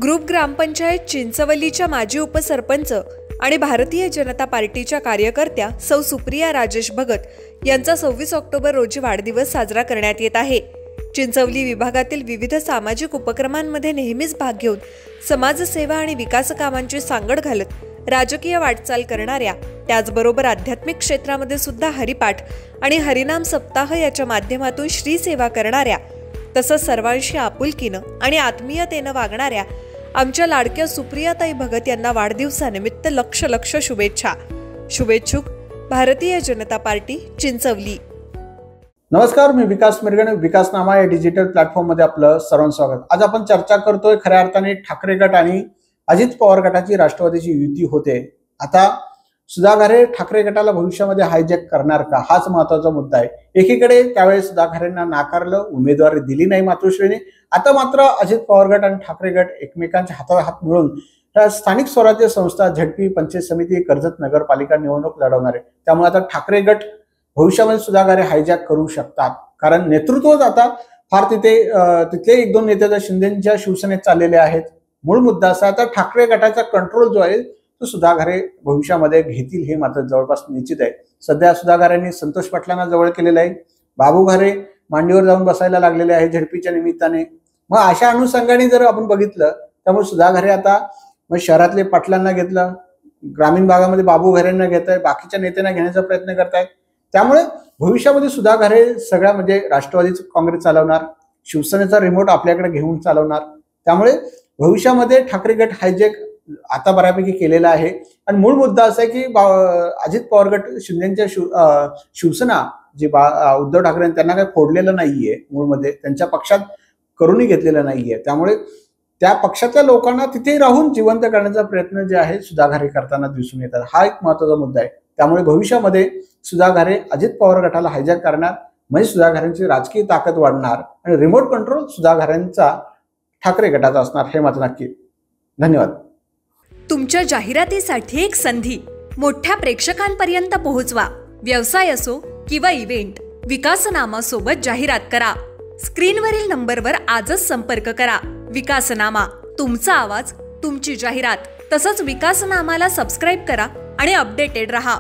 Group ग्रामपंचायत चिंचवलीच्या माजी उपसरपंच आणि भारतीय जनता पार्टीच्या कार्यकर्त्या सौ सुप्रिया राजेश भगत यांचा 26 ऑक्टोबर रोजी वाढदिवस साजरा करण्यात येत आहे। चिंचवली विभागातील विविध सामाजिक उपक्रमांमध्ये नेहमीच भाग घेऊन समाजसेवा आणि विकास कामांची सांगड घालत राजकीय वाटचाल करणाऱ्या, त्याचबरोबर आध्यात्मिक क्षेत्रामध्ये सुद्धा हरिपाठ आणि हरिनाम सप्ताह याच्या माध्यमातून श्री सेवा करणाऱ्या, तसंच सर्वांशी आपुलकीनं आणि आत्मीयतेनं वागणाऱ्या आमच्या लाडक्या सुप्रियाताई भगत यांना वाढदिवसानिमित्त लक्ष शुभेच्छा। शुभेच्छुक भारतीय जनता पार्टी चिंचवली। नमस्कार, मी विकास मिरगणे, विकासनामा या डिजिटल प्लॅटफॉर्म मध्ये आपलं सर्वांचं स्वागत। आज आपण चर्चा करतोय खऱ्या अर्थाने ठाकरे गट आणि अजित पवार गटाची राष्ट्रवादीची युती होते। आता सुधागरे ठाकरे गटाला भविष्यामध्ये हायजॅक करणार का, हाच महत्त्वाचा मुद्दा आहे। एकीकडे त्यावेळेस सुधागरेंना नाकारलं, उमेदवारी दिली नाही मातोश्रीने। आता मात्र अजित पवार गट आणि ठाकरे गट एकमेकांच्या हातात हात मिळून स्थानिक स्वराज्य संस्था, झडपी, पंचायत समिती, कर्जत नगरपालिका निवडणूक लढवणार आहे। त्यामुळे आता ठाकरे गट भविष्यामध्ये सुधागरे हायजॅक करू शकतात, कारण नेतृत्वच आता फार तिथले एक दोन नेते शिंदेच्या शिवसेनेत चाललेले आहेत। मूळ मुद्दा असा, आता ठाकरे गटाचा कंट्रोल जो आहे तो सुधागरे भविष्यामध्ये घेतील हे मात्र जवळपास निश्चित आहे। सध्या सुधागरेंनी संतोष पाटलांना जवळ केलेलं आहे, बाबू घारे मांडीवर जाऊन बसायला लागलेले आहे झडपीच्या निमित्ताने। मग अशा अनुषंगाने जर आपण बघितलं, त्यामुळे सुधागरे आता मग शहरातले पाटलांना घेतलं, ग्रामीण भागामध्ये बाबू घारेंना घेत आहे, बाकीच्या नेत्यांना घेण्याचा प्रयत्न करतायत। त्यामुळे भविष्यामध्ये सुधागरे सगळ्या म्हणजे राष्ट्रवादीचं काँग्रेस चालवणार, शिवसेनेचा रिमोट आपल्याकडे घेऊन चालवणार। त्यामुळे भविष्यामध्ये ठाकरे गट हायजॅक आता बऱ्यापैकी केलेला आहे। आणि मूळ मुद्दा असा आहे की अजित पवार गट शिंदेच्या शिवसेना जे उद्धव ठाकरे त्यांना काही फोडलेलं नाहीये, मूळमध्ये त्यांच्या पक्षात करूनही घेतलेलं नाहीये। त्यामुळे त्या पक्षातल्या लोकांना तिथे राहून जिवंत करण्याचा प्रयत्न जे आहे सुधागरे करताना दिसून येतात। हा एक महत्त्वाचा मुद्दा आहे। त्यामुळे भविष्यामध्ये सुधागरे अजित पवार गटाला हायजॅक करणार, म्हणजे सुधागरेंची राजकीय ताकद वाढणार आणि रिमोट कंट्रोल सुधागरेंचा ठाकरे गटाचा असणार, हे मात्र नक्की। धन्यवाद। तुमच्या जाहिरातीसाठी एक संधी मोठ्या प्रेक्षकांपर्यंत पोहोचवा। व्यवसाय असो किंवा इव्हेंट, विकासनामा सोबत जाहिरात करा। स्क्रीनवरील नंबरवर आजच संपर्क करा। विकासनामा, तुमचा आवाज, तुमची जाहिरात। तसंच विकासनामाला सबस्क्राइब करा आणि अपडेटेड रहा।